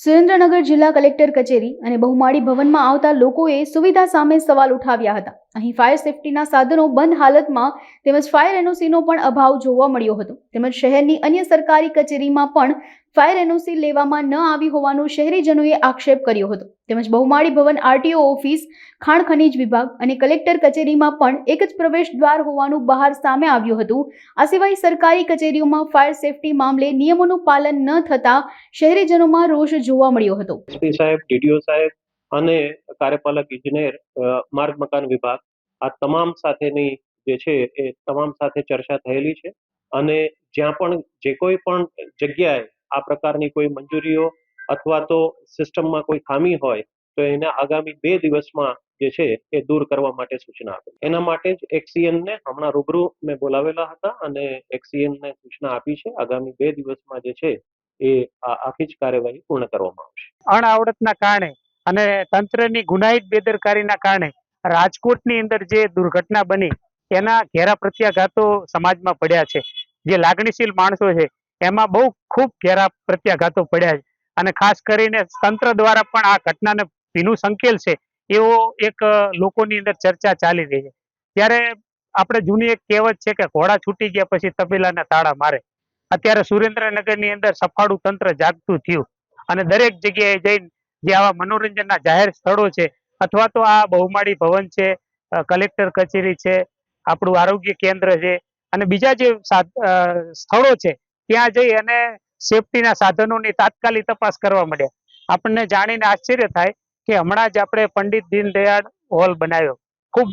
સુરેન્દ્રનગર જિલ્લા કલેક્ટર કચેરી અને બહુમાળી ભવનમાં આવતા લોકોએ સુવિધા સામે સવાલ ઉઠાવ્યા હતા। અહીં ફાયર સેફટીના સાધનો બંધ હાલતમાં તેમજ ફાયર એનઓસીનો પણ અભાવ જોવા મળ્યો હતો। તેમજ શહેરની અન્ય સરકારી કચેરીમાં પણ ફાયર એનઓસી લેવામાં ન આવી હોવાનો શહેરીજનોએ આક્ષેપ કર્યો હતો। તેમજ બહુમાળી ભવન આરટીઓ ઓફિસ, ખાણ ખનીજ વિભાગ અને કલેક્ટર કચેરીમાં પણ એક જ પ્રવેશ દ્વાર હોવાનું બહાર સામે આવ્યું હતું। આ સિવાય સરકારી કચેરીઓમાં ફાયર સેફટી મામલે નિયમોનું પાલન ન થતા શહેરીજનોમાં રોષ જોવા મળ્યો હતો। એસપી સાહેબ, ડીડીઓ સાહેબ અને કાર્યપાલક ઇજનેર, માર્ગ મકાન વિભાગ આ તમામ સાથેની જે છે એ તમામ સાથે ચર્ચા થયેલી છે અને જ્યાં પણ જે કોઈ પણ જગ્યાએ આ પ્રકારની કોઈ મંજૂરીઓ અથવા તો સિસ્ટમમાં કોઈ ખામી હોય તો એને આગામી 2 દિવસમાં જે છે એ દૂર કરવા માટે સૂચના આપી। એના માટે જ એક્સીએનને હમણાં રૂબરૂ મેં બોલાવેલા હતા અને એક્સીએનને સૂચના આપી છે આગામી 2 દિવસમાં જે છે એ આખી જ કાર્યવાહી પૂર્ણ કરવામાં આવશે। અણઆવડતના કારણે અને તંત્રની ગુનાહિત બેદરકારીના કારણે રાજકોટની અંદર જે દુર્ઘટના બની એના ઘેરા પ્રત્યાઘાતો સમાજમાં પડ્યા છે। જે લાગણીશીલ માણસો છે એમાં બહુ ખૂબ ઘેરા પ્રત્યાઘાતો પડ્યા છે અને ખાસ કરીને તંત્ર દ્વારા પણ આ ઘટનાને ભીનું સંકેલ છે એવો એક લોકોની અંદર ચર્ચા ચાલી રહી છે। ત્યારે આપણે જૂની એક કહેવત છે કે ઘોડા છૂટી ગયા પછી તબેલાના તાળા મારે। અત્યારે સુરેન્દ્રનગરની અંદર સફાળું તંત્ર જાગતું થયું અને દરેક જગ્યાએ જઈને જે આવા મનોરંજનના જાહેર સ્થળો છે અથવા તો આ બહુમાળી ભવન છે, કલેક્ટર કચેરી છે, આપણું આરોગ્ય કેન્દ્ર છે અને બીજા જે સ્થળો છે ત્યાં જઈ અને સેફટીના સાધનોની તાત્કાલિક તપાસ કરવા માંડ્યા। આપણને જાણીને આશ્ચર્ય થાય કે હમણાં જ આપણે પંડિત દીનદયાળ હોલ બનાવ્યો, ખૂબ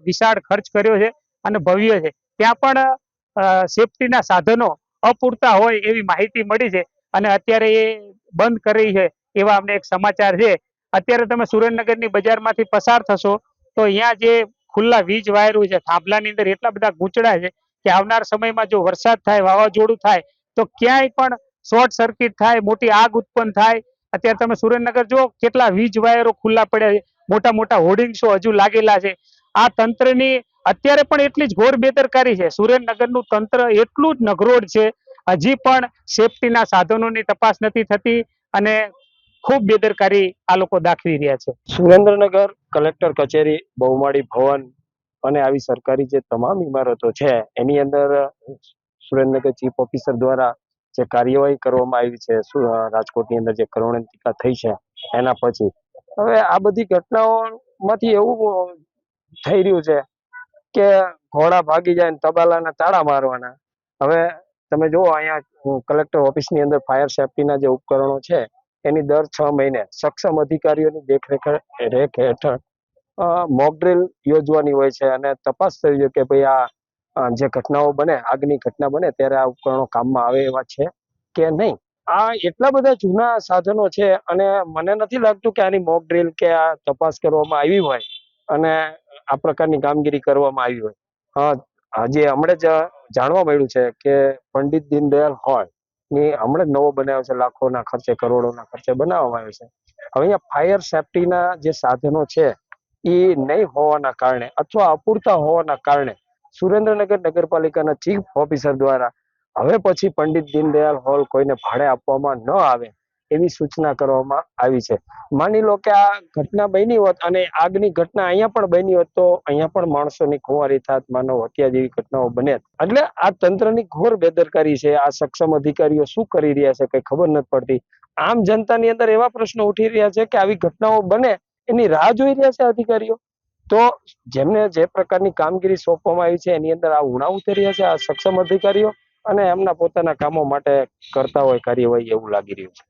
વિશાળ ખર્ચ કર્યો છે અને ભવ્ય છે। ત્યાં પણ સેફટીના સાધનો અપૂરતા હોય એવી માહિતી મળી છે અને અત્યારે એ બંધ કરી છે એવા અમને એક સમાચાર છે। અત્યારે તમે સુરેન્દ્રનગરની બજારમાંથી પસાર થશો તો અહીંયા જે ખુલ્લા વીજ વાયરો છે, થાંભલાની અંદર એટલા બધા ગૂંચળા છે કે આવનાર સમયમાં જો વરસાદ થાય, વાવાઝોડું થાય તો ક્યાંય પણ શોર્ટ સર્કિટ થાય, મોટી આગ ઉત્પન્ન થાય। અત્યારે તમે સુરેન્દ્રનગર જો કેટલા વીજ વાયરો ખુલ્લા પડ્યા છે, મોટા મોટા હોર્ડિંગ્સો હજુ લાગેલા છે। આ તંત્રની અત્યારે પણ એટલી જ ઘોર બેદરકારી છે। સુરેન્દ્રનગરનું તંત્ર એટલું જ નગરોડ છે, હજી પણ સેફટીના સાધનોની તપાસ નથી થતી અને ખૂબ બેદરકારી આ લોકો દાખવી રહ્યા છે। સુરેન્દ્રનગર કલેક્ટર કચેરી, બહુમાળી ભવન અને આવી સરકારી જે તમામ ઇમારતો છે એની અંદર સુરેન્દ્રનગર ચીફ ઓફિસર દ્વારા જે કાર્યવાહી કરવામાં આવી છે રાજકોટની અંદર જે કરુણાંતિકા થઈ છે એના પછી હવે આ બધી ઘટનાઓમાંથી એવું થઈ રહ્યું છે કે ઘોડા ભાગી જાય ને તબેલાના તાળા મારવાના। હવે તમે જુઓ અહીંયા કલેક્ટર ઓફિસની અંદર ફાયર સેફટીના જે ઉપકરણો છે એની દર 6 મહિને સક્ષમ અધિકારીઓની દેખરેખ હેઠળ મોક ડ્રીલ યોજવાની હોય છે અને તપાસ થવી જોઈએ કે ભાઈ આ જે ઘટનાઓ બને, આગની ઘટના બને ત્યારે આ ઉપકરણો કામમાં આવે એવા છે કે નહીં। આ એટલા બધા જૂના સાધનો છે અને મને નથી લાગતું કે આની મોક ડ્રીલ કે આ તપાસ કરવામાં આવી હોય અને આ પ્રકારની કામગીરી કરવામાં આવી હોય। આજે હમણાં જ જાણવા મળ્યું છે કે પંડિત દીનદયાળ હોલ ની હમણાં જ નવો બનાવ્યો છે, લાખોના ખર્ચે, કરોડોના ખર્ચે બનાવવામાં આવ્યો છે। હવે અહીંયા ફાયર સેફટીના જે સાધનો છે એ નહીં હોવાના કારણે અથવા અપૂરતા હોવાના કારણે સુરેન્દ્રનગર નગરપાલિકાના ચીફ ઓફિસર દ્વારા હવે પછી પંડિત દીનદયાળ હોલ કોઈને ભાડે આપવામાં ન આવે એવી સૂચના કરવામાં આવી છે। માની લો કે આ ઘટના બની હોત અને આગની ઘટના અહીંયા પણ બની હોત તો અહીંયા પણ માણસોની ખુવારી થાત, માનવ હત્યા જેવી ઘટનાઓ બને। એટલે આ તંત્રની ઘોર બેદરકારી છે। આ સક્ષમ અધિકારીઓ શું કરી રહ્યા છે કઈ ખબર નથી પડતી। આમ જનતાની અંદર એવા પ્રશ્નો ઉઠી રહ્યા છે કે આવી ઘટનાઓ બને એની રાહ જોઈ રહ્યા છે અધિકારીઓ। તો જેમને જે પ્રકારની કામગીરી સોંપવામાં આવી છે એની અંદર આ ઉણા ઉતરી રહ્યા છે આ સક્ષમ અધિકારીઓ અને એમના પોતાના કામો માટે કરતા હોય કાર્યવાહી એવું લાગી રહ્યું છે।